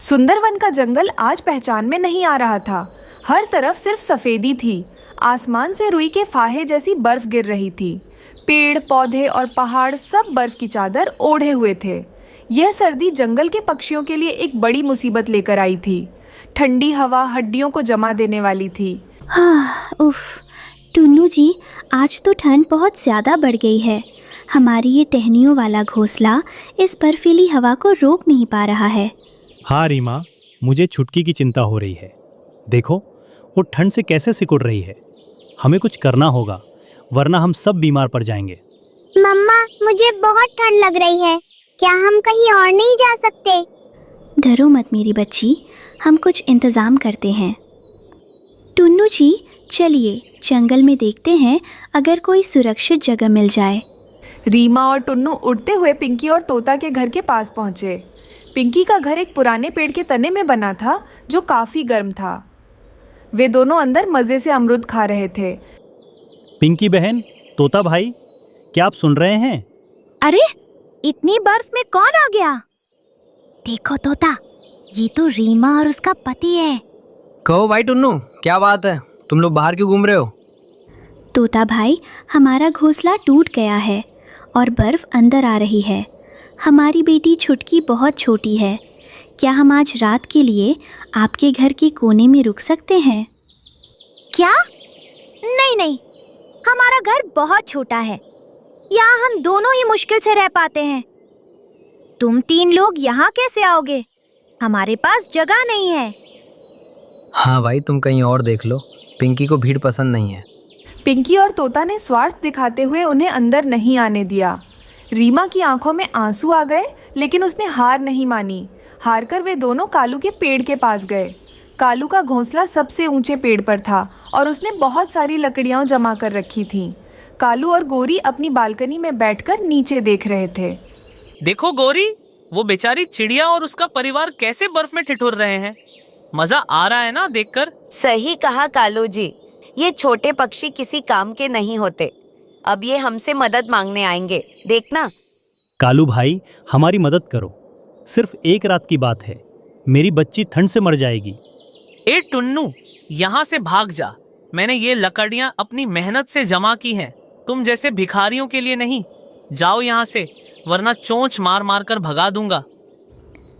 सुंदरवन का जंगल आज पहचान में नहीं आ रहा था। हर तरफ सिर्फ सफेदी थी। आसमान से रुई के फाहे जैसी बर्फ गिर रही थी। पेड़, पौधे और पहाड़ सब बर्फ की चादर ओढ़े हुए थे। यह सर्दी जंगल के पक्षियों के लिए एक बड़ी मुसीबत लेकर आई थी। ठंडी हवा हड्डियों को जमा देने वाली थी। उफ, टुन्नू जी, आज तो ठंड बहुत ज़्यादा बढ़ गई है। हमारी ये टहनियों वाला घोंसला इस बर्फीली हवा को रोक नहीं पा रहा है। हाँ रीमा, मुझे छुटकी की चिंता हो रही है। देखो, वो ठंड से कैसे सिकुड़ रही है। हमें कुछ करना होगा, वरना हम सब बीमार पड़ जाएंगे। मम्मा, मुझे बहुत ठंड लग रही है। क्या हम कहीं और नहीं जा सकते? डरो मत मेरी बच्ची, हम कुछ इंतज़ाम करते हैं। टुन्नू जी, चलिए जंगल में देखते हैं अगर कोई सुरक्षित जगह मिल जाए। रीमा और टुन्नू उड़ते हुए पिंकी और तोता के घर के पास पहुंचे। पिंकी का घर एक पुराने पेड़ के तने में बना था जो काफ़ी गर्म था। वे दोनों अंदर मज़े से अमरूद खा रहे थे। पिंकी बहन, तोता भाई, क्या आप सुन रहे हैं? अरे, इतनी बर्फ में कौन आ गया? देखो तोता, ये तो रीमा और उसका पति है। कहो भाई टुन्नू, क्या बात है? तुम लोग बाहर क्यों घूम रहे हो? तोता भाई, हमारा घोंसला टूट गया है और बर्फ अंदर आ रही है। हमारी बेटी छुटकी बहुत छोटी है। क्या हम आज रात के लिए आपके घर के कोने में रुक सकते हैं? क्या? नहीं नहीं, हमारा घर बहुत छोटा है। यहाँ हम दोनों ही मुश्किल से रह पाते हैं। तुम तीन लोग यहाँ कैसे आओगे? हमारे पास जगह नहीं है। हाँ भाई, तुम कहीं और देख लो। पिंकी को भीड़ पसंद नहीं है। पिंकी और तोता ने स्वार्थ दिखाते हुए उन्हें अंदर नहीं आने दिया। रीमा की आंखों में आंसू आ गए, लेकिन उसने हार नहीं मानी। हारकर वे दोनों कालू के पेड़ के पास गए। कालू का घोंसला सबसे ऊंचे पेड़ पर था और उसने बहुत सारी लकड़ियां जमा कर रखी थीं। कालू और गोरी अपनी बालकनी में बैठकर नीचे देख रहे थे। देखो गोरी, वो बेचारी चिड़िया और उसका परिवार कैसे बर्फ में ठिठुर रहे हैं। मजा आ रहा है ना देखकर? सही कहा कालू जी, ये छोटे पक्षी किसी काम के नहीं होते। अब ये हमसे मदद मांगने आएंगे, देखना। कालू भाई, हमारी मदद करो। सिर्फ एक रात की बात है। मेरी बच्ची ठंड से मर जाएगी। ए टुन्नू, यहाँ से भाग जा। मैंने ये लकड़ियाँ अपनी मेहनत से जमा की हैं, तुम जैसे भिखारियों के लिए नहीं। जाओ यहाँ से, वरना चोंच मार मार कर भगा दूंगा।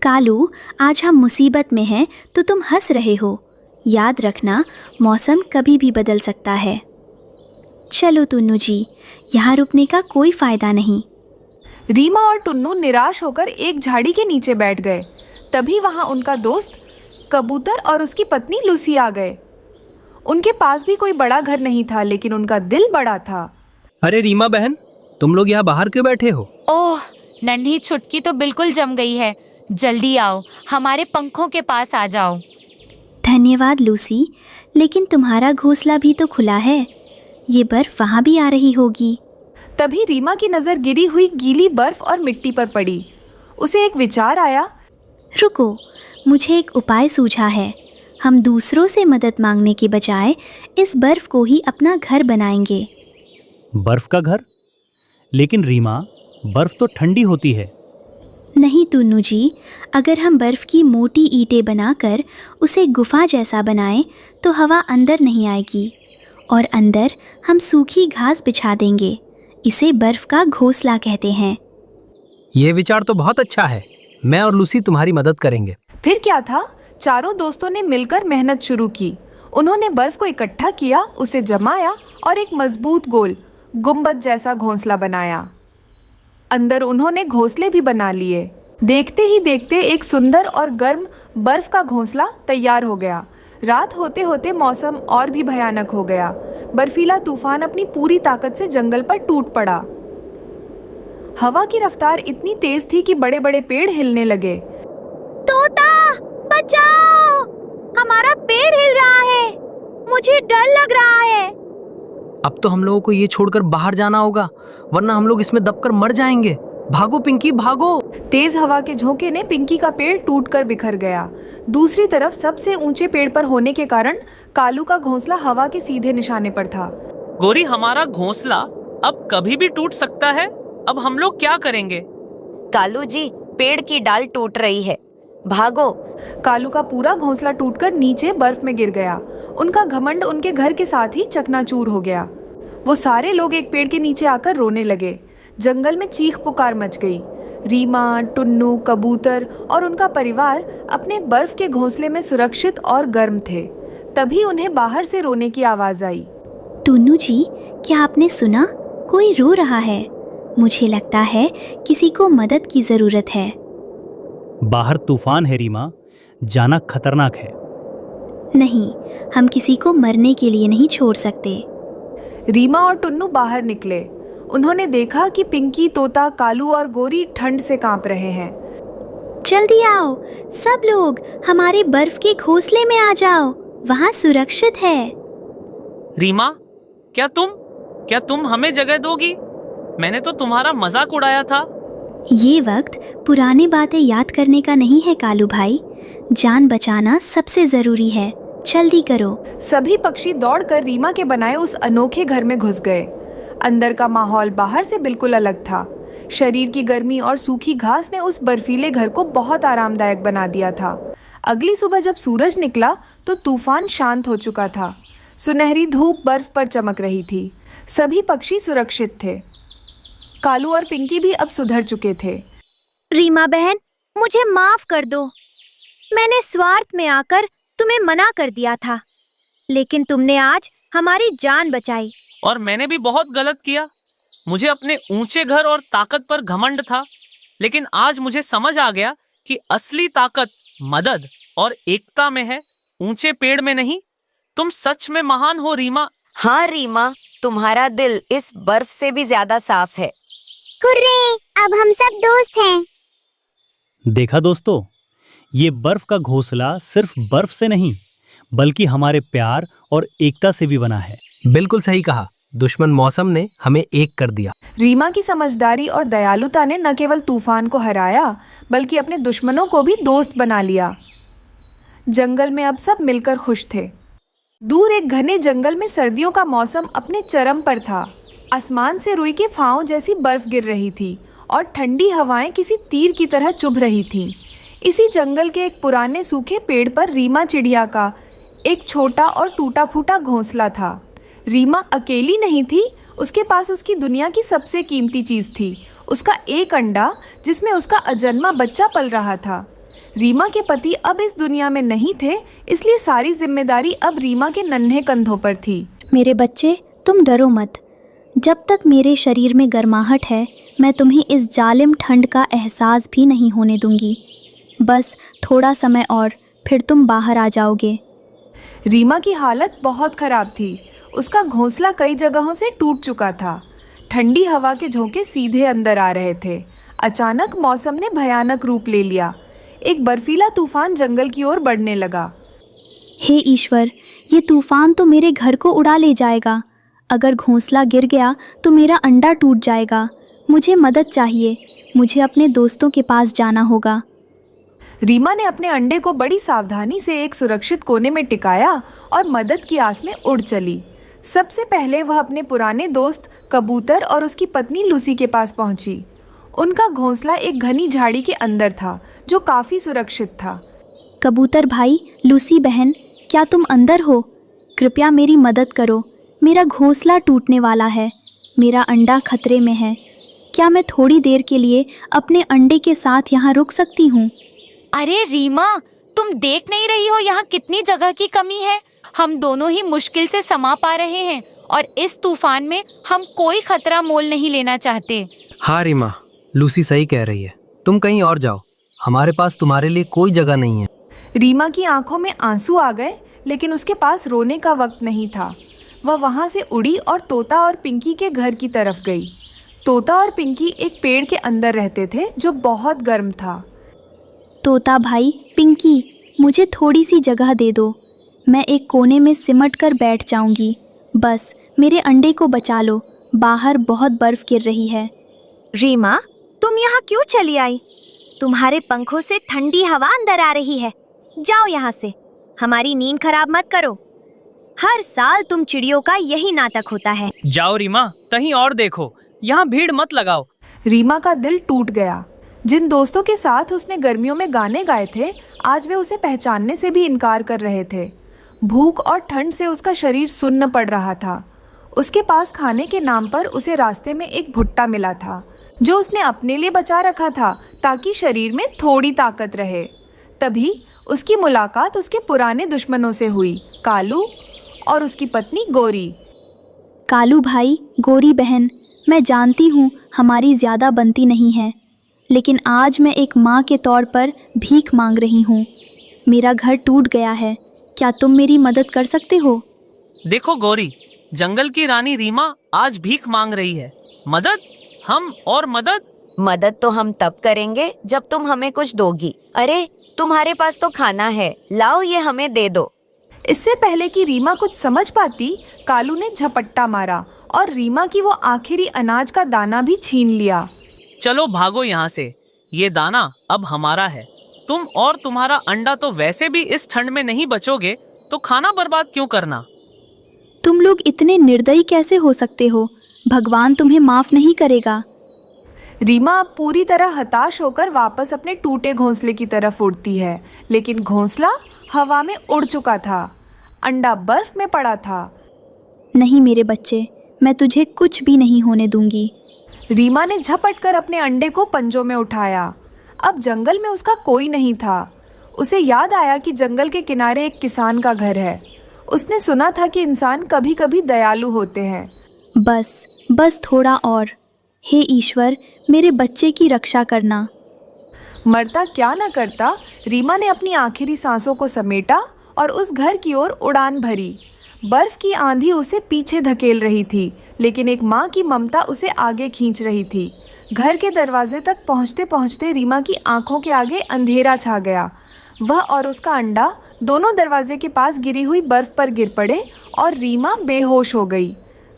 कालू, आज हम मुसीबत में हैं तो तुम हंस रहे हो। याद रखना, मौसम कभी भी बदल सकता है। चलो टुन्नू जी, यहाँ रुकने का कोई फ़ायदा नहीं। रीमा और टुन्नू निराश होकर एक झाड़ी के नीचे बैठ गए। तभी वहाँ उनका दोस्त कबूतर और उसकी पत्नी लूसी आ गए। उनके पास भी कोई बड़ा घर नहीं था, लेकिन उनका दिल बड़ा था। अरे रीमा बहन, तुम लोग यहाँ बाहर क्यों बैठे हो? ओह, नन्ही छुटकी तो बिल्कुल जम गई है। जल्दी आओ, हमारे पंखों के पास आ जाओ। धन्यवाद लूसी, लेकिन तुम्हारा घोंसला भी तो खुला है। ये बर्फ वहाँ भी आ रही होगी। तभी रीमा की नज़र गिरी हुई गीली बर्फ और मिट्टी पर पड़ी। उसे एक विचार आया। रुको, मुझे एक उपाय सूझा है। हम दूसरों से मदद मांगने के बजाय इस बर्फ को ही अपना घर बनाएंगे। बर्फ का घर? लेकिन रीमा, बर्फ तो ठंडी होती है। नहीं टुन्नू जी, अगर हम बर्फ की मोटी ईंटें बनाकर उसे गुफा जैसा बनाएं तो हवा अंदर नहीं आएगी और अंदर हम सूखी घास बिछा देंगे। इसे बर्फ का घोंसला कहते हैं। ये विचार तो बहुत अच्छा है। मैं और लूसी तुम्हारी मदद करेंगे। फिर क्या था, चारों दोस्तों ने मिलकर मेहनत शुरू की। उन्होंने बर्फ को इकट्ठा किया, उसे जमाया और एक मजबूत गोल गुंबद जैसा घोंसला बनाया। अंदर उन्होंने घोंसले भी बना लिए। देखते ही देखते एक सुंदर और गर्म बर्फ का घोंसला तैयार हो गया। रात होते होते मौसम और भी भयानक हो गया। बर्फीला तूफान अपनी पूरी ताकत से जंगल पर टूट पड़ा। हवा की रफ्तार इतनी तेज थी कि बड़े बड़े पेड़ हिलने लगे। तोता, बचाओ! हमारा पेड़ हिल रहा है। मुझे डर लग रहा है। अब तो हम लोगों को ये छोड़कर बाहर जाना होगा, वरना हम लोग इसमें दबकर मर जाएंगे। भागो पिंकी, भागो! तेज हवा के झोंके ने पिंकी का पेड़ टूटकर बिखर गया। दूसरी तरफ सबसे ऊंचे पेड़ पर होने के कारण कालू का घोंसला हवा के सीधे निशाने पर था। गोरी, हमारा घोंसला अब कभी भी टूट सकता है। अब हम लोग क्या करेंगे? कालू जी, पेड़ की डाल टूट रही है। भागो। कालू का पूरा घोंसला टूटकर नीचे बर्फ में गिर गया। उनका घमंड उनके घर के साथ ही चकनाचूर हो गया। वो सारे लोग एक पेड़ के नीचे आकर रोने लगे। जंगल में चीख पुकार मच गई। रीमा, टुन्नू, कबूतर और उनका परिवार अपने बर्फ के घोंसले में सुरक्षित और गर्म थे। तभी उन्हें बाहर से रोने की आवाज आई। टुन्नू जी, क्या आपने सुना? कोई रो रहा है। मुझे लगता है किसी को मदद की ज़रूरत है। बाहर तूफान है रीमा, जाना खतरनाक है। नहीं, हम किसी को मरने के लिए नहीं छोड़ सकते। रीमा और टुन्नू बाहर निकले। उन्होंने देखा कि पिंकी, तोता, कालू और गोरी ठंड से कांप रहे हैं। जल्दी आओ सब लोग, हमारे बर्फ के घोंसले में आ जाओ, वहाँ सुरक्षित है। रीमा, क्या तुम हमें जगह दोगी? मैंने तो तुम्हारा मजाक उड़ाया था। ये वक्त पुरानी बातें याद करने का नहीं है कालू भाई। जान बचाना सबसे ज़रूरी है। जल्दी करो। सभी पक्षी दौड़कर रीमा के बनाए उस अनोखे घर में घुस गए। अंदर का माहौल बाहर से बिल्कुल अलग था। शरीर की गर्मी और सूखी घास ने उस बर्फीले घर को बहुत आरामदायक बना दिया था। अगली सुबह जब सूरज निकला तो तूफान शांत हो चुका था। सुनहरी धूप बर्फ पर चमक रही थी। सभी पक्षी सुरक्षित थे। कालू और पिंकी भी अब सुधर चुके थे। रीमा बहन, मुझे माफ कर दो। मैंने स्वार्थ में आकर तुम्हें मना कर दिया था, लेकिन तुमने आज हमारी जान बचाई। और मैंने भी बहुत गलत किया। मुझे अपने ऊंचे घर और ताकत पर घमंड था, लेकिन आज मुझे समझ आ गया कि असली ताकत मदद और एकता में है, ऊंचे पेड़ में नहीं। तुम सच में महान हो रीमा। हाँ रीमा, तुम्हारा दिल इस बर्फ से भी ज्यादा साफ है। हुर्रे, अब हम सब दोस्त हैं। देखा दोस्तों, ये बर्फ का घोंसला सिर्फ बर्फ से नहीं बल्कि हमारे प्यार और एकता से भी बना है। बिल्कुल सही कहा। दुश्मन मौसम ने हमें एक कर दिया। रीमा की समझदारी और दयालुता ने न केवल तूफान को हराया बल्कि अपने दुश्मनों को भी दोस्त बना लिया। जंगल में अब सब मिलकर खुश थे। दूर एक घने जंगल में सर्दियों का मौसम अपने चरम पर था। आसमान से रुई के फाँव जैसी बर्फ गिर रही थी और ठंडी हवाएं किसी तीर की तरह चुभ रही थीं। इसी जंगल के एक पुराने सूखे पेड़ पर रीमा चिड़िया का एक छोटा और टूटा फूटा घोंसला था। रीमा अकेली नहीं थी, उसके पास उसकी दुनिया की सबसे कीमती चीज़ थी, उसका एक अंडा जिसमें उसका अजन्मा बच्चा पल रहा था। रीमा के पति अब इस दुनिया में नहीं थे, इसलिए सारी जिम्मेदारी अब रीमा के नन्हे कंधों पर थी। मेरे बच्चे, तुम डरो मत। जब तक मेरे शरीर में गर्माहट है, मैं तुम्हें इस जालिम ठंड का एहसास भी नहीं होने दूंगी। बस थोड़ा समय और, फिर तुम बाहर आ जाओगे। रीमा की हालत बहुत ख़राब थी। उसका घोंसला कई जगहों से टूट चुका था। ठंडी हवा के झोंके सीधे अंदर आ रहे थे। अचानक मौसम ने भयानक रूप ले लिया। एक बर्फीला तूफान जंगल की ओर बढ़ने लगा। हे ईश्वर, ये तूफान तो मेरे घर को उड़ा ले जाएगा। अगर घोंसला गिर गया तो मेरा अंडा टूट जाएगा। मुझे मदद चाहिए। मुझे अपने दोस्तों के पास जाना होगा। रीमा ने अपने अंडे को बड़ी सावधानी से एक सुरक्षित कोने में टिकाया और मदद की आस में उड़ चली। सबसे पहले वह अपने पुराने दोस्त कबूतर और उसकी पत्नी लूसी के पास पहुंची। उनका घोंसला एक घनी झाड़ी के अंदर था जो काफ़ी सुरक्षित था। कबूतर भाई, लूसी बहन, क्या तुम अंदर हो? कृपया मेरी मदद करो। मेरा घोंसला टूटने वाला है। मेरा अंडा खतरे में है। क्या मैं थोड़ी देर के लिए अपने अंडे के साथ यहाँ रुक सकती हूँ? अरे रीमा, तुम देख नहीं रही हो यहाँ कितनी जगह की कमी है? हम दोनों ही मुश्किल से समा पा रहे हैं और इस तूफान में हम कोई खतरा मोल नहीं लेना चाहते। हाँ रीमा, लूसी सही कह रही है। तुम कहीं और जाओ, हमारे पास तुम्हारे लिए कोई जगह नहीं है। रीमा की आंखों में आंसू आ गए, लेकिन उसके पास रोने का वक्त नहीं था। वह वहाँ से उड़ी और तोता और पिंकी के घर की तरफ गई। तोता और पिंकी एक पेड़ के अंदर रहते थे जो बहुत गर्म था। तोता भाई, पिंकी, मुझे थोड़ी सी जगह दे दो। मैं एक कोने में सिमट कर बैठ जाऊंगी। बस मेरे अंडे को बचा लो। बाहर बहुत बर्फ गिर रही है। रीमा, तुम यहाँ क्यों चली आई? तुम्हारे पंखों से ठंडी हवा अंदर आ रही है। जाओ यहाँ से, हमारी नींद खराब मत करो। हर साल तुम चिड़ियों का यही नाटक होता है। जाओ रीमा, कहीं और देखो, यहाँ भीड़ मत लगाओ। रीमा का दिल टूट गया। जिन दोस्तों के साथ उसने गर्मियों में गाने गाए थे, आज वे उसे पहचानने से भी इनकार कर रहे थे। भूख और ठंड से उसका शरीर सुन्न पड़ रहा था। उसके पास खाने के नाम पर उसे रास्ते में एक भुट्टा मिला था, जो उसने अपने लिए बचा रखा था ताकि शरीर में थोड़ी ताकत रहे। तभी उसकी मुलाकात उसके पुराने दुश्मनों से हुई, कालू और उसकी पत्नी गोरी। कालू भाई, गोरी बहन, मैं जानती हूँ हमारी ज़्यादा बनती नहीं है, लेकिन आज मैं एक माँ के तौर पर भीख मांग रही हूँ। मेरा घर टूट गया है, क्या तुम मेरी मदद कर सकते हो? देखो गौरी, जंगल की रानी रीमा आज भीख मांग रही है। मदद? हम और मदद? मदद तो हम तब करेंगे जब तुम हमें कुछ दोगी। अरे तुम्हारे पास तो खाना है, लाओ ये हमें दे दो। इससे पहले कि रीमा कुछ समझ पाती, कालू ने झपट्टा मारा और रीमा की वो आखिरी अनाज का दाना भी छीन लिया। चलो भागो यहाँ से, ये दाना अब हमारा है। तुम और तुम्हारा अंडा तो वैसे भी इस ठंड में नहीं बचोगे, तो खाना बर्बाद क्यों करना? तुम लोग इतने निर्दयी कैसे हो सकते हो? भगवान तुम्हें माफ़ नहीं करेगा। रीमा अब पूरी तरह हताश होकर वापस अपने टूटे घोंसले की तरफ उड़ती है, लेकिन घोंसला हवा में उड़ चुका था। अंडा बर्फ में पड़ा था। नहीं मेरे बच्चे, मैं तुझे कुछ भी नहीं होने दूंगी। रीमा ने झपट कर अपने अंडे को पंजों में उठाया। अब जंगल में उसका कोई नहीं था। उसे याद आया कि जंगल के किनारे एक किसान का घर है। उसने सुना था कि इंसान कभी कभी दयालु होते हैं। बस थोड़ा और। हे ईश्वर, मेरे बच्चे की रक्षा करना। मरता क्या न करता, रीमा ने अपनी आखिरी सांसों को समेटा और उस घर की ओर उड़ान भरी। बर्फ की आंधी उसे पीछे धकेल रही थी, लेकिन एक माँ की ममता उसे आगे खींच रही थी। घर के दरवाजे तक पहुँचते पहुँचते रीमा की आंखों के आगे अंधेरा छा गया। वह और उसका अंडा दोनों दरवाजे के पास गिरी हुई बर्फ पर गिर पड़े और रीमा बेहोश हो गई।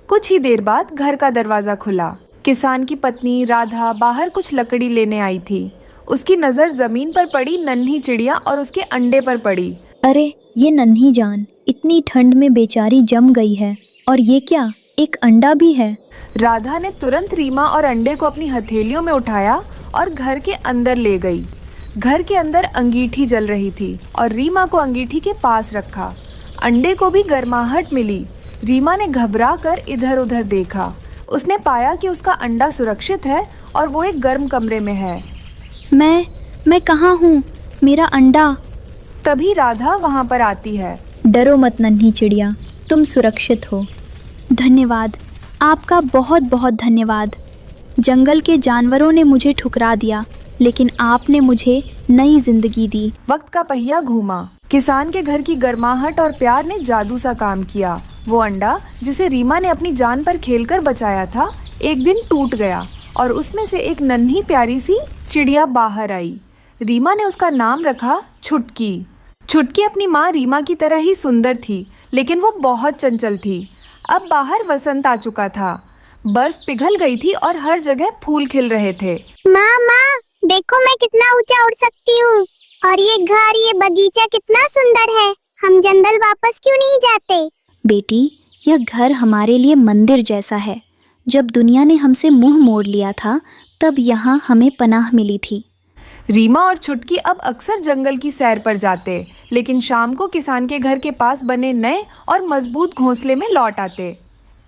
कुछ ही देर बाद घर का दरवाज़ा खुला। किसान की पत्नी राधा बाहर कुछ लकड़ी लेने आई थी। उसकी नज़र ज़मीन पर पड़ी नन्ही चिड़िया और उसके अंडे पर पड़ी। अरे ये नन्ही जान इतनी ठंड में बेचारी जम गई है, और ये क्या, एक अंडा भी है। राधा ने तुरंत रीमा और अंडे को अपनी हथेलियों में उठाया और घर के अंदर ले गई। घर के अंदर अंगीठी जल रही थी और रीमा को अंगीठी के पास रखा। अंडे को भी गर्माहट मिली। रीमा ने घबरा कर इधर उधर देखा। उसने पाया कि उसका अंडा सुरक्षित है और वो एक गर्म कमरे में है। मैं कहाँ हूँ? मेरा अंडा। तभी राधा वहाँ पर आती है। डरो मत नन्ही चिड़िया, तुम सुरक्षित हो। धन्यवाद, आपका बहुत बहुत धन्यवाद। जंगल के जानवरों ने मुझे ठुकरा दिया, लेकिन आपने मुझे नई जिंदगी दी। वक्त का पहिया घूमा। किसान के घर की गर्माहट और प्यार ने जादू सा काम किया। वो अंडा जिसे रीमा ने अपनी जान पर खेलकर बचाया था, एक दिन टूट गया और उसमें से एक नन्ही प्यारी सी चिड़िया बाहर आई। रीमा ने उसका नाम रखा छुटकी। छुटकी अपनी माँ रीमा की तरह ही सुंदर थी, लेकिन वो बहुत चंचल थी। अब बाहर वसंत आ चुका था। बर्फ पिघल गई थी और हर जगह फूल खिल रहे थे। माँ, देखो मैं कितना ऊंचा उड़ सकती हूँ। और ये घर, ये बगीचा कितना सुंदर है। हम जंगल वापस क्यों नहीं जाते? बेटी, यह घर हमारे लिए मंदिर जैसा है। जब दुनिया ने हमसे मुंह मोड़ लिया था, तब यहाँ हमें पनाह मिली थी। रीमा और छुटकी अब अक्सर जंगल की सैर पर जाते, लेकिन शाम को किसान के घर के पास बने नए और मजबूत घोंसले में लौट आते।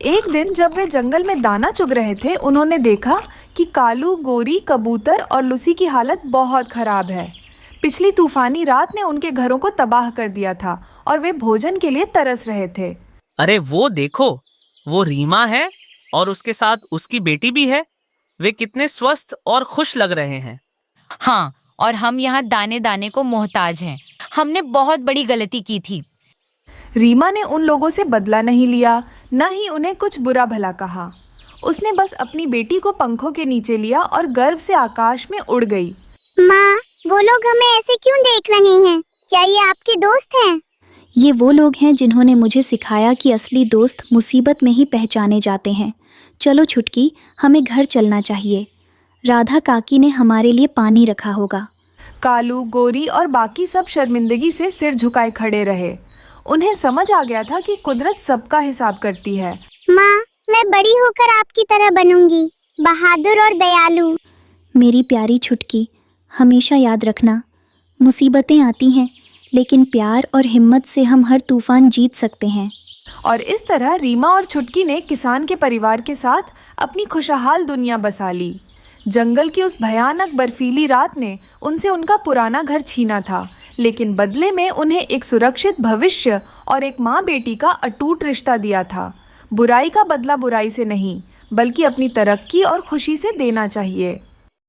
एक दिन जब वे जंगल में दाना चुग रहे थे, उन्होंने देखा कि कालू, गोरी, कबूतर और लूसी की हालत बहुत खराब है। पिछली तूफानी रात ने उनके घरों को तबाह कर दिया था और वे भोजन के लिए तरस रहे थे। अरे वो देखो, वो रीमा है और उसके साथ उसकी बेटी भी है। वे कितने स्वस्थ और खुश लग रहे हैं। हाँ, और हम यहाँ दाने दाने को मोहताज हैं। हमने बहुत बड़ी गलती की थी। रीमा ने उन लोगों से बदला नहीं लिया, न ही उन्हें कुछ बुरा भला कहा। उसने बस अपनी बेटी को पंखों के नीचे लिया और गर्व से आकाश में उड़ गई। माँ, वो लोग हमें ऐसे क्यों देख रहे हैं? क्या ये आपके दोस्त हैं? ये वो लोग हैं जिन्होंने मुझे सिखाया कि असली दोस्त मुसीबत में ही पहचाने जाते हैं। चलो छुटकी, हमें घर चलना चाहिए। राधा काकी ने हमारे लिए पानी रखा होगा। कालू, गोरी और बाकी सब शर्मिंदगी से सिर झुकाए खड़े रहे। उन्हें समझ आ गया था कि कुदरत सबका हिसाब करती है। माँ, मैं बड़ी होकर आपकी तरह बनूंगी, बहादुर और दयालु। मेरी प्यारी छुटकी, हमेशा याद रखना, मुसीबतें आती हैं लेकिन प्यार और हिम्मत से हम हर तूफान जीत सकते हैं। और इस तरह रीमा और छुटकी ने किसान के परिवार के साथ अपनी खुशहाल दुनिया बसा ली। जंगल की उस भयानक बर्फीली रात ने उनसे उनका पुराना घर छीना था, लेकिन बदले में उन्हें एक सुरक्षित भविष्य और एक माँ बेटी का अटूट रिश्ता दिया था। बुराई का बदला बुराई से नहीं, बल्कि अपनी तरक्की और खुशी से देना चाहिए।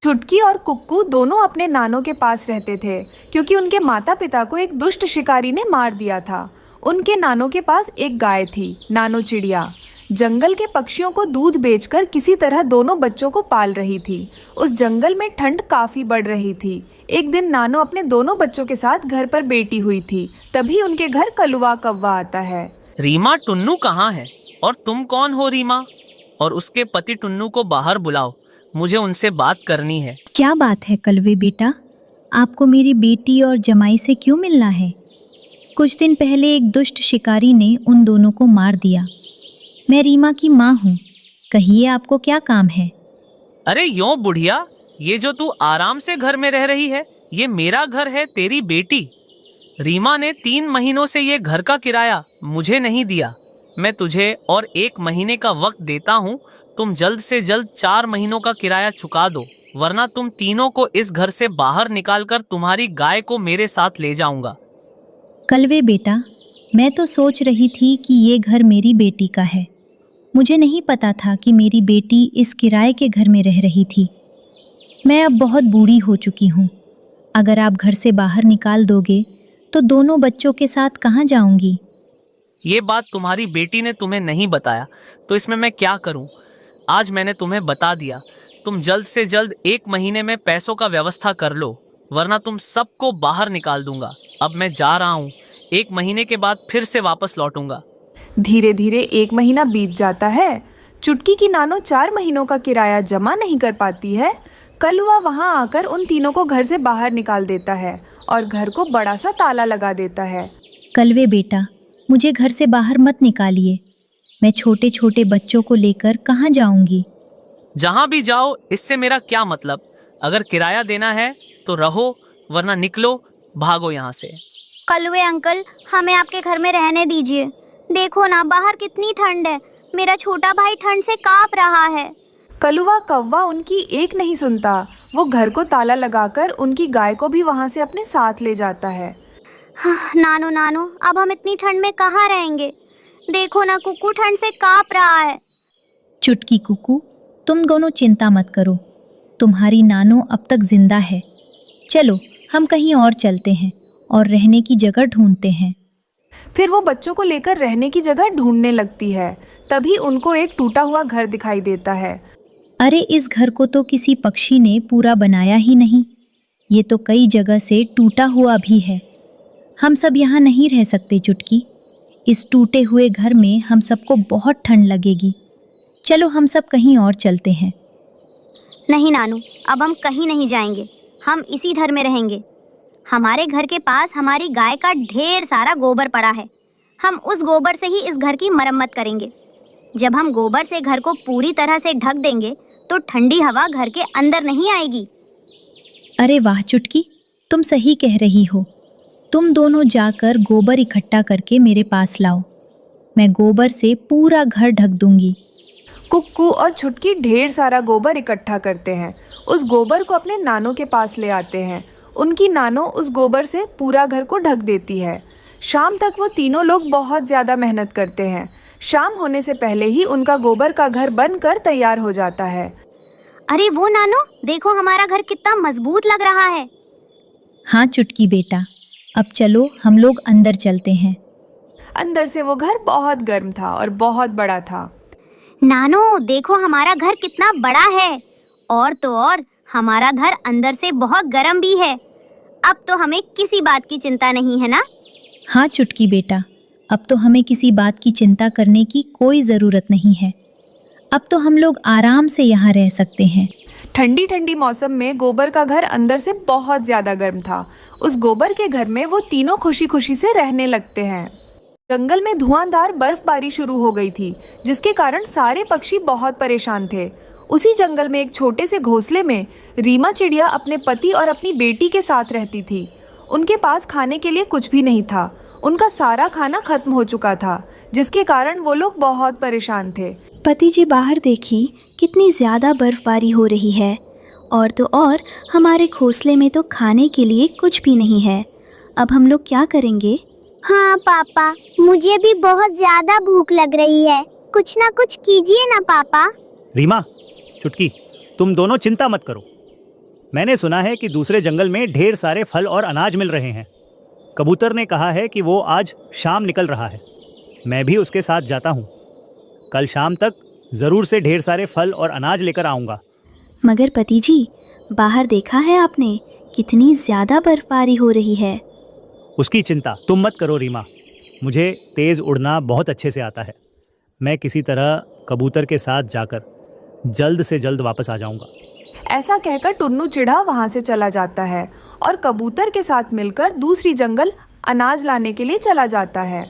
छुटकी और कुक्कू दोनों अपने नानों के पास रहते थे, क्योंकि उनके माता पिता को एक दुष्ट शिकारी ने मार दिया था। उनके नानों के पास एक गाय थी, नानो चिड़िया। जंगल के पक्षियों को दूध बेचकर किसी तरह दोनों बच्चों को पाल रही थी। उस जंगल में ठंड काफ़ी बढ़ रही थी। एक दिन नानो अपने दोनों बच्चों के साथ घर पर बैठी हुई थी, तभी उनके घर कलुआ कौवा आता है। रीमा, टुन्नू कहाँ है और तुम कौन हो रीमा? और उसके पति टुन्नू को बाहर बुलाओ, मुझे उनसे बात करनी है। क्या बात है कलवे बेटा, आपको मेरी बेटी और जमाई से क्यों मिलना है? कुछ दिन पहले एक दुष्ट शिकारी ने उन दोनों को मार दिया। मैं रीमा की माँ हूँ, कहिए आपको क्या काम है? अरे यों बुढ़िया, ये जो तू आराम से घर में रह रही है, ये मेरा घर है, तेरी बेटी। रीमा ने 3 महीनों से ये घर का किराया मुझे नहीं दिया। मैं तुझे और 1 महीने का वक्त देता हूँ, तुम जल्द से जल्द 4 महीनों का किराया चुका दो, वरना तुम तीनों को इस घर से बाहर निकालकर तुम्हारी गाय को मेरे साथ ले जाऊंगा। कलवे बेटा, मैं तो सोच रही थी कि ये घर मेरी बेटी का है। मुझे नहीं पता था कि मेरी बेटी इस किराए के घर में रह रही थी। मैं अब बहुत बूढ़ी हो चुकी हूँ। अगर आप घर से बाहर निकाल दोगे तो दोनों बच्चों के साथ कहाँ जाऊंगी? ये बात तुम्हारी बेटी ने तुम्हें नहीं बताया, तो इसमें मैं क्या करूं? आज मैंने तुम्हें बता दिया। तुम जल्द से जल्द 1 महीने में पैसों का व्यवस्था कर लो, वरना तुम सबको बाहर निकाल दूंगा। अब मैं जा रहा हूँ, 1 महीने के बाद फिर से वापस लौटूंगा। धीरे धीरे 1 महीना बीत जाता है। चुटकी की नानो 4 महीनों का किराया जमा नहीं कर पाती है। कलुआ वहाँ आकर उन तीनों को घर से बाहर निकाल देता है और घर को बड़ा सा ताला लगा देता है। कलवे बेटा, मुझे घर से बाहर मत निकालिए। मैं छोटे छोटे बच्चों को लेकर कहाँ जाऊंगी? जहाँ भी जाओ, इससे मेरा क्या मतलब? अगर किराया देना है तो रहो, वरना निकलो, भागो यहाँ से। कलवे अंकल, हमें आपके घर में रहने दीजिए। देखो ना, बाहर कितनी ठंड है। मेरा छोटा भाई ठंड से कांप रहा है। कलुआ कौवा उनकी एक नहीं सुनता। वो घर को ताला लगाकर उनकी गाय को भी वहाँ से अपने साथ ले जाता है। नानो नानो, अब हम इतनी ठंड में कहाँ रहेंगे? देखो ना, कुक्कू ठंड से कांप रहा है। चुटकी कुक्कू, तुम दोनों चिंता मत करो, तुम्हारी नानो अब तक जिंदा है। चलो हम कहीं और चलते हैं और रहने की जगह ढूंढते हैं। फिर वो बच्चों को लेकर रहने की जगह ढूंढने लगती है। तभी उनको एक टूटा हुआ घर दिखाई देता है। अरे, इस घर को तो किसी पक्षी ने पूरा बनाया ही नहीं। ये तो कई जगह से टूटा हुआ भी है। हम सब यहाँ नहीं रह सकते चुटकी। इस टूटे हुए घर में हम सबको बहुत ठंड लगेगी। चलो हम सब कहीं और चलते हैं। नहीं नानू, अब हम कहीं नहीं जाएंगे। हम इसी घर में रहेंगे। हमारे घर के पास हमारी गाय का ढेर सारा गोबर पड़ा है। हम उस गोबर से ही इस घर की मरम्मत करेंगे। जब हम गोबर से घर को पूरी तरह से ढक देंगे तो ठंडी हवा घर के अंदर नहीं आएगी। अरे वाह चुटकी, तुम सही कह रही हो। तुम दोनों जाकर गोबर इकट्ठा करके मेरे पास लाओ। मैं गोबर से पूरा घर ढक दूंगी। कुक्कू और छुटकी ढेर सारा गोबर इकट्ठा करते हैं। उस गोबर को अपने नानों के पास ले आते हैं। उनकी नानो उस गोबर से पूरा घर को ढक देती है। शाम तक वो तीनों लोग बहुत ज़्यादा मेहनत करते हैं। शाम होने से पहले ही उनका गोबर का घर बनकर तैयार हो जाता है। अरे वो नानो, देखो हमारा घर कितना मजबूत लग रहा है। हाँ चुटकी बेटा, अब चलो हम लोग अंदर चलते हैं। अंदर से वो घर बहुत गर्म था और बहुत बड़ा था। नानो, देखो हमारा घर कितना बड़ा है। और तो और, हमारा घर अंदर से बहुत गर्म भी है। अब तो हमें किसी बात की चिंता नहीं है ना? हाँ चुटकी बेटा, अब तो हमें किसी बात की चिंता करने की कोई ज़रूरत नहीं है। अब तो हम लोग आराम से यहाँ रह सकते हैं। ठंडी ठंडी मौसम में गोबर का घर अंदर से बहुत ज़्यादा गर्म था। उस गोबर के घर में वो तीनों खुशी खुशी से रहने लगते हैं। जंगल में धुआंधार बर्फबारी शुरू हो गई थी, जिसके कारण सारे पक्षी बहुत परेशान थे। उसी जंगल में एक छोटे से घोंसले में रीमा चिड़िया अपने पति और अपनी बेटी के साथ रहती थी। उनके पास खाने के लिए कुछ भी नहीं था। उनका सारा खाना खत्म हो चुका था, जिसके कारण वो लोग बहुत परेशान थे। पति जी बाहर देखी कितनी ज़्यादा बर्फबारी हो रही है, और तो और हमारे घोंसले में तो खाने के लिए कुछ भी नहीं है। अब हम लोग क्या करेंगे? हाँ पापा, मुझे भी बहुत ज्यादा भूख लग रही है। कुछ ना कुछ कीजिए ना पापा। रीमा, चुटकी, तुम दोनों चिंता मत करो। मैंने सुना है कि दूसरे जंगल में ढेर सारे फल और अनाज मिल रहे हैं। कबूतर ने कहा है कि वो आज शाम निकल रहा है। मैं भी उसके साथ जाता हूँ। कल शाम तक ज़रूर से ढेर सारे फल और अनाज लेकर आऊँगा। मगर पति जी, बाहर देखा है आपने कितनी ज़्यादा बर्फबारी हो रही है। उसकी चिंता तुम मत करो रीमा। मुझे तेज़ उड़ना बहुत अच्छे से आता है। मैं किसी तरह कबूतर के साथ जाकर जल्द से जल्द वापस आ जाऊँगा। ऐसा कहकर टुन्नू चिढ़ा वहाँ से चला जाता है और कबूतर के साथ मिलकर दूसरी जंगल अनाज लाने के लिए चला जाता है।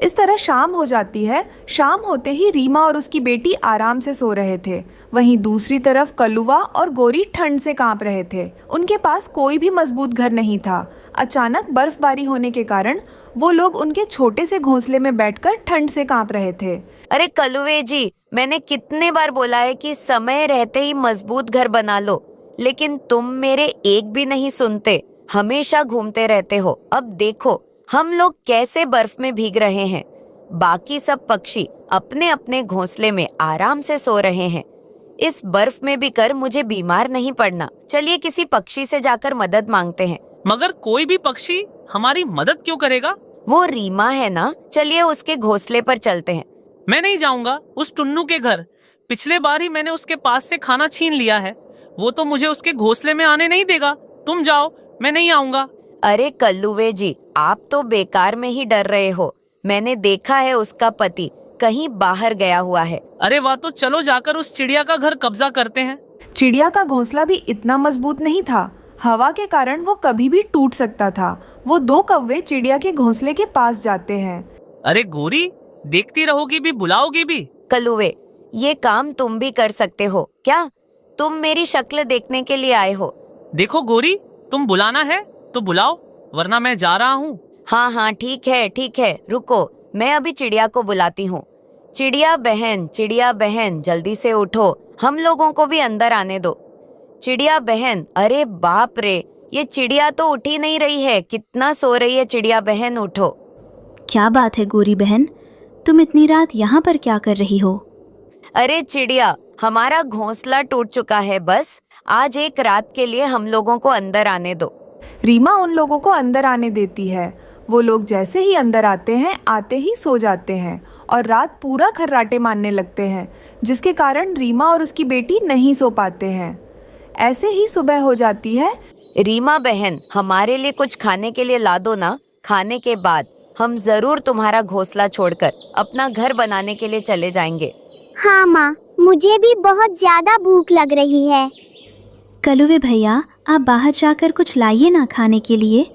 इस तरह शाम हो जाती है। शाम होते ही रीमा और उसकी बेटी आराम से सो रहे थे। वहीं दूसरी तरफ कलुआ और गोरी ठंड से कांप रहे थे। उनके पास कोई भी मजबूत घर नहीं था। अचानक बर्फबारी होने के कारण वो लोग उनके छोटे से घोंसले में बैठकर ठंड से कांप रहे थे। अरे कलुए जी, मैंने कितने बार बोला है कि समय रहते ही मजबूत घर बना लो, लेकिन तुम मेरे एक भी नहीं सुनते। हमेशा घूमते रहते हो। अब देखो हम लोग कैसे बर्फ में भीग रहे हैं। बाकी सब पक्षी अपने अपने घोंसले में आराम से सो रहे हैं। इस बर्फ में भी कर मुझे बीमार नहीं पड़ना। चलिए किसी पक्षी से जाकर मदद मांगते हैं। मगर कोई भी पक्षी हमारी मदद क्यों करेगा? वो रीमा है ना, चलिए उसके घोंसले पर चलते हैं। मैं नहीं जाऊंगा उस टुन्नू के घर। पिछले बार ही मैंने उसके पास से खाना छीन लिया है। वो तो मुझे उसके घोंसले में आने नहीं देगा। तुम जाओ, मैं नहीं आऊंगा। अरे कल्लुए जी, आप तो बेकार में ही डर रहे हो। मैंने देखा है उसका पति कहीं बाहर गया हुआ है। अरे वाह, तो चलो जाकर उस चिड़िया का घर कब्जा करते हैं। चिड़िया का घोंसला भी इतना मजबूत नहीं था। हवा के कारण वो कभी भी टूट सकता था। वो दो कौवे चिड़िया के घोंसले के पास जाते हैं। अरे गोरी, देखती रहोगी भी, बुलाओगी भी? कलुए, ये काम तुम भी कर सकते हो क्या? तुम मेरी शक्ल देखने के लिए आए हो। देखो गोरी, तुम बुलाना है तो बुलाओ, वरना मैं जा रहा हूँ। हाँ हाँ, ठीक है, रुको, मैं अभी चिड़िया को बुलाती हूँ। चिड़िया बहन, जल्दी से उठो, हम लोगों को भी अंदर आने दो। चिड़िया बहन, अरे बाप रे, ये चिड़िया तो उठ ही नहीं रही है। कितना सो रही है चिड़िया बहन, उठो। क्या बात है गोरी बहन, तुम इतनी रात यहाँ पर क्या कर रही हो? अरे चिड़िया, हमारा घोंसला टूट चुका है। बस आज एक रात के लिए हम लोगों को अंदर आने दो। रीमा उन लोगों को अंदर आने देती है। वो लोग जैसे ही अंदर आते हैं, आते ही सो जाते हैं और रात पूरा खर्राटे मारने लगते हैं, जिसके कारण रीमा और उसकी बेटी नहीं सो पाते हैं। ऐसे ही सुबह हो जाती है। रीमा बहन, हमारे लिए कुछ खाने के लिए ला दो ना। खाने के बाद हम जरूर तुम्हारा घोंसला छोड़कर अपना घर बनाने के लिए चले जाएंगे। हाँ माँ, मुझे भी बहुत ज्यादा भूख लग रही है। कलुवे भैया, आप बाहर जाकर कुछ लाइए ना खाने के लिए।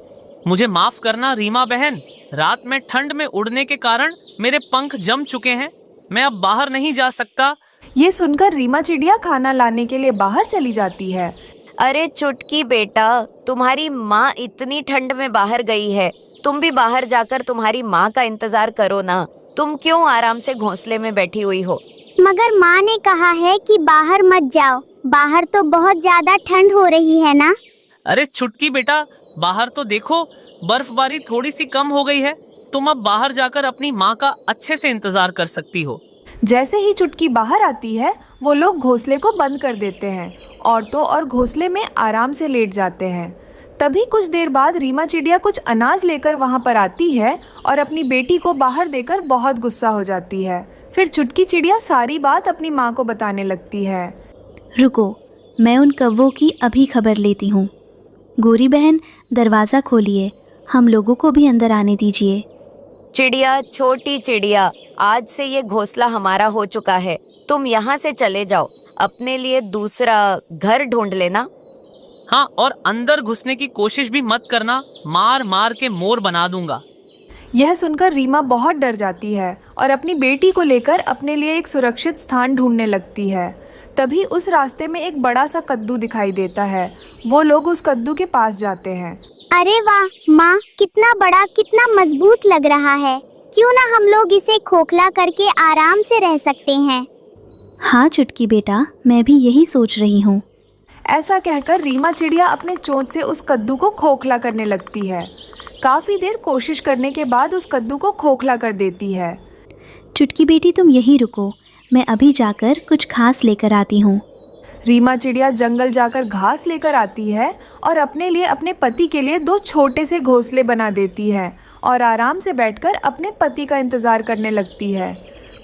मुझे माफ करना रीमा बहन, रात में ठंड में उड़ने के कारण मेरे पंख जम चुके हैं। मैं अब बाहर नहीं जा सकता। ये सुनकर रीमा चिड़िया खाना लाने के लिए बाहर चली जाती है। अरे चुटकी बेटा, तुम्हारी माँ इतनी ठंड में बाहर गई है। तुम भी बाहर जाकर तुम्हारी माँ का इंतजार करो ना। तुम क्यों आराम से घोंसले में बैठी हुई हो? मगर माँ ने कहा है कि बाहर मत जाओ, बाहर तो बहुत ज्यादा ठंड हो रही है ना। अरे चुटकी बेटा, बाहर तो देखो, बर्फबारी थोड़ी सी कम हो गई है। तुम अब बाहर जाकर अपनी माँ का अच्छे से इंतजार कर सकती हो। जैसे ही चुटकी बाहर आती है, वो लोग घोंसले को बंद कर देते हैं। औरतों और घोंसले में आराम से लेट जाते हैं। तभी कुछ देर बाद रीमा चिड़िया कुछ अनाज लेकर वहाँ पर आती है और अपनी बेटी को बाहर देकर बहुत गुस्सा हो जाती है। फिर चुटकी चिड़िया सारी बात अपनी माँ को बताने लगती है। रुको, मैं उन कौवों की अभी खबर लेती हूँ। गोरी बहन, दरवाज़ा खोलिए, हम लोगों को भी अंदर आने दीजिए। चिड़िया, छोटी चिड़िया, आज से ये घोंसला हमारा हो चुका है। तुम यहाँ से चले जाओ, अपने लिए दूसरा घर ढूंढ लेना। हाँ, और अंदर घुसने की कोशिश भी मत करना, मार मार के मोर बना दूंगा। यह सुनकर रीमा बहुत डर जाती है और अपनी बेटी को लेकर अपने लिए एक सुरक्षित स्थान ढूंढने लगती है। तभी उस रास्ते में एक बड़ा सा कद्दू दिखाई देता है। वो लोग उस कद्दू के पास जाते हैं। अरे वाह माँ, कितना बड़ा, कितना मजबूत लग रहा है। क्यों ना हम लोग इसे खोखला करके आराम से रह सकते हैं। हाँ चुटकी बेटा, मैं भी यही सोच रही हूँ। ऐसा कहकर रीमा चिड़िया अपने चोंच से उस कद्दू को खोखला करने लगती है। काफ़ी देर कोशिश करने के बाद उस कद्दू को खोखला कर देती है। चुटकी बेटी तुम यहीं रुको, मैं अभी जाकर कुछ घास लेकर आती हूँ। रीमा चिड़िया जंगल जाकर घास लेकर आती है और अपने लिए, अपने पति के लिए 2 छोटे से घोंसले बना देती है और आराम से बैठकर अपने पति का इंतज़ार करने लगती है।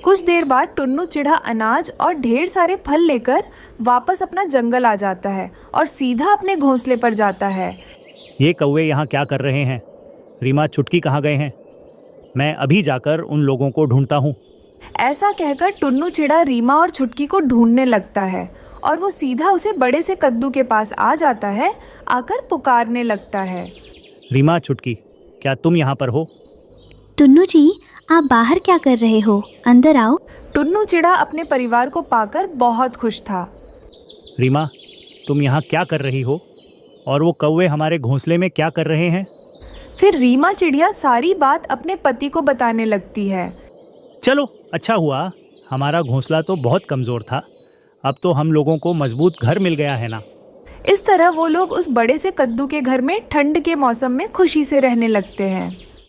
कुछ देर बाद टुन्नू चिढ़ा अनाज और ढेर सारे फल लेकर वापस अपना जंगल आ जाता है और सीधा अपने घोंसले पर जाता है। ये कौवे यहाँ क्या कर रहे हैं? रीमा, चुटकी कहाँ गए हैं? मैं अभी जाकर उन लोगों को ढूंढता हूँ। ऐसा कहकर टुन्नू चिड़ा रीमा और छुटकी को ढूंढने लगता है और वो सीधा उसे बड़े से कद्दू के पास आ जाता है, आकर पुकारने लगता है। रीमा, चुटकी, क्या तुम यहाँ पर हो? टुन्नू जी, आप बाहर क्या कर रहे हो? अंदर आओ। टुन्नू चिड़ा अपने परिवार को पाकर बहुत खुश था। रीमा, तुम यहाँ क्या कर रही हो? और वो कौवे हमारे घोंसले में क्या कर रहे हैं? फिर रीमा चिड़िया सारी बात अपने पति को बताने लगती है। चलो, अच्छा हुआ, हमारा घोंसला तो बहुत कमज़ोर था। अब तो हम लोगों को मजबूत घर मिल गया है ना। इस तरह वो लोग उस बड़े से कद्दू के घर में ठंड के मौसम में खुशी से रहने लगते हैं।